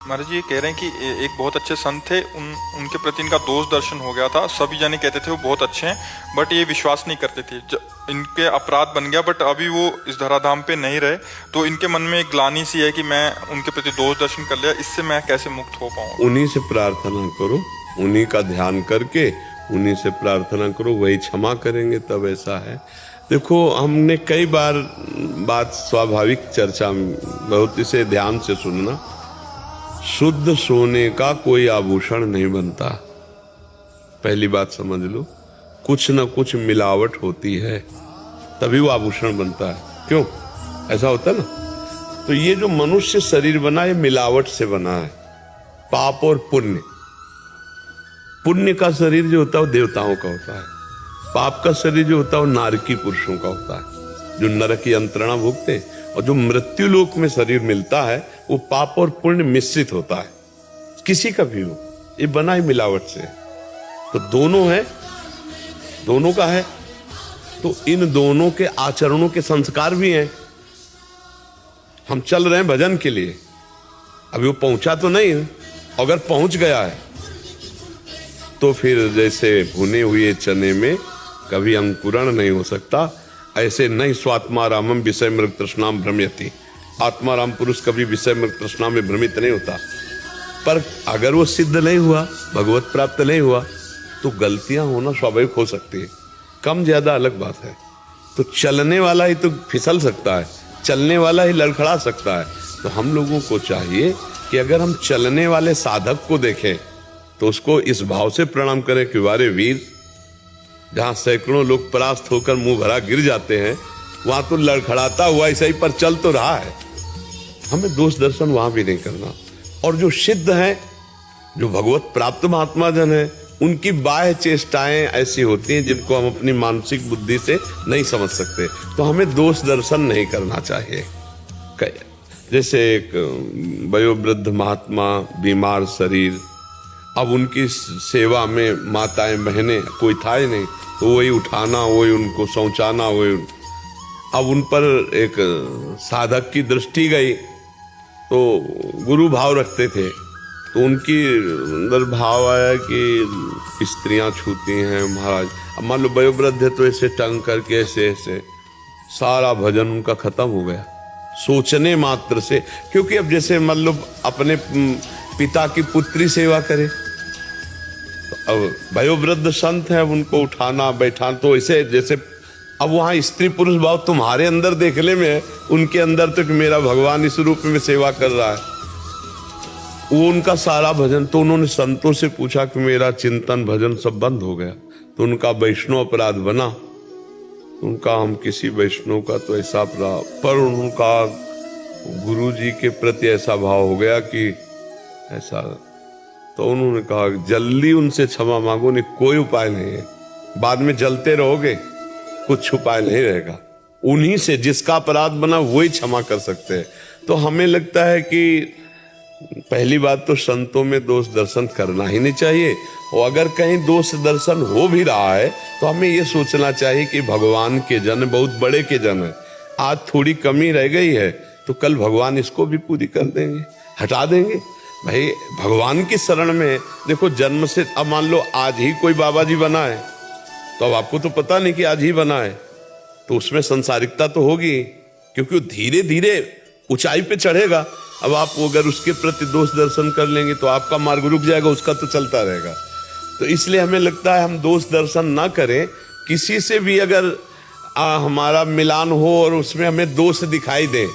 महाराज जी ये कह रहे हैं कि एक बहुत अच्छे संत थे, उनके प्रति इनका दोष दर्शन हो गया था। सभी जने कहते थे वो बहुत अच्छे हैं, बट ये विश्वास नहीं करते थे। इनके अपराध बन गया, बट अभी वो इस धराधाम पे नहीं रहे, तो इनके मन में एक ग्लानि सी है कि मैं उनके प्रति दोष दर्शन कर लिया, इससे मैं कैसे मुक्त हो पाऊँ। उन्हीं से प्रार्थना करो, उन्हीं का ध्यान करके उन्हीं से प्रार्थना करो, वही क्षमा करेंगे। तब ऐसा है। देखो, हमने कई बार बात स्वाभाविक चर्चा में बहुत इसे ध्यान से सुनना, शुद्ध सोने का कोई आभूषण नहीं बनता। पहली बात समझ लो, कुछ ना कुछ मिलावट होती है तभी वो आभूषण बनता है। क्यों ऐसा होता है ना? तो ये जो मनुष्य शरीर बना है मिलावट से बना है, पाप और पुण्य। पुण्य का शरीर जो होता है वो देवताओं का होता है, पाप का शरीर जो होता है वो नारकी पुरुषों का होता है, जो नरक की यंत्रणा भोगते हैं। और जो मृत्यु लोक में शरीर मिलता है वो पाप और पुण्य मिश्रित होता है, किसी का भी हो, ये बना ही मिलावट से। तो दोनों है, दोनों का है, तो इन दोनों के आचरणों के संस्कार भी हैं। हम चल रहे हैं भजन के लिए, अभी वो पहुंचा तो नहीं है, अगर पहुंच गया है तो फिर जैसे भुने हुए चने में कभी अंकुरण नहीं हो सकता, ऐसे नहीं स्वात्मारामम विषय मृग तृष्णाम भ्रमयति। आत्माराम पुरुष कभी विषय मृग तृष्णा में भ्रमित नहीं होता। पर अगर वो सिद्ध नहीं हुआ, भगवत प्राप्त नहीं हुआ, तो गलतियां होना स्वाभाविक हो सकती है, कम ज्यादा अलग बात है। तो चलने वाला ही तो फिसल सकता है, चलने वाला ही लड़खड़ा सकता है। तो हम लोगों को चाहिए कि अगर हम चलने वाले साधक को देखें तो उसको इस भाव से प्रणाम करें कि वारे वीर, जहां सैकड़ों लोग परास्त होकर मुंह भरा गिर जाते हैं, वहां तो लड़खड़ाता हुआ ऐसा ही पर चल तो रहा है। हमें दोष दर्शन वहां भी नहीं करना। और जो सिद्ध हैं, जो भगवत प्राप्त महात्मा जन है, उनकी बाह्य चेष्टाएं ऐसी होती हैं जिनको हम अपनी मानसिक बुद्धि से नहीं समझ सकते, तो हमें दोष दर्शन नहीं करना चाहिए। जैसे एक वयोवृद्ध महात्मा, बीमार शरीर, अब उनकी सेवा में माताएं बहनें कोई था ही नहीं, तो वही उठाना, वही उनको शौचाना, वही। अब उन पर एक साधक की दृष्टि गई, तो गुरु भाव रखते थे, तो उनकी अंदर भाव आया कि स्त्रियां छूती हैं महाराज। अब मान लो वयोवृद्ध है तो ऐसे टंग करके ऐसे ऐसे सारा भजन उनका खत्म हो गया सोचने मात्र से। क्योंकि अब जैसे मान लो अपने पिता की पुत्री सेवा करे, तो अब वयोवृद्ध संत है, उनको उठाना बैठाना, तो ऐसे जैसे अब वहां स्त्री पुरुष भाव तुम्हारे अंदर देखने में है, उनके अंदर तो कि मेरा भगवान इस रूप में सेवा कर रहा है। वो उनका सारा भजन, तो उन्होंने संतों से पूछा कि मेरा चिंतन भजन सब बंद हो गया, तो उनका वैष्णव अपराध बना। उनका हम किसी वैष्णव का तो ऐसा अपराध, पर उनका गुरु जी के प्रति ऐसा भाव हो गया कि ऐसा, तो उन्होंने कहा जल्दी उनसे क्षमा मांगो, नहीं कोई उपाय नहीं है, बाद में जलते रहोगे, कुछ उपाय नहीं रहेगा। उन्हीं से जिसका अपराध बना वही क्षमा कर सकते हैं। तो हमें लगता है कि पहली बात तो संतों में दोष दर्शन करना ही नहीं चाहिए, और अगर कहीं दोष दर्शन हो भी रहा है तो हमें ये सोचना चाहिए कि भगवान के जन बहुत बड़े के जन है, आज थोड़ी कमी रह गई है तो कल भगवान इसको भी पूरी कर देंगे, हटा देंगे। भाई भगवान की शरण में देखो, जन्म से, अब मान लो आज ही कोई बाबा जी बना है, तो अब आपको तो पता नहीं कि आज ही बना है, तो उसमें संसारिकता तो होगी, क्योंकि वो धीरे धीरे ऊंचाई पे चढ़ेगा। अब आप अगर उसके प्रति दोष दर्शन कर लेंगे तो आपका मार्ग रुक जाएगा, उसका तो चलता रहेगा। तो इसलिए हमें लगता है हम दोष दर्शन ना करें। किसी से भी अगर हमारा मिलान हो और उसमें हमें दोष दिखाई दे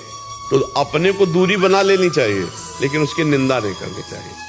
तो अपने को दूरी बना लेनी चाहिए, लेकिन उसकी निंदा नहीं करनी चाहिए।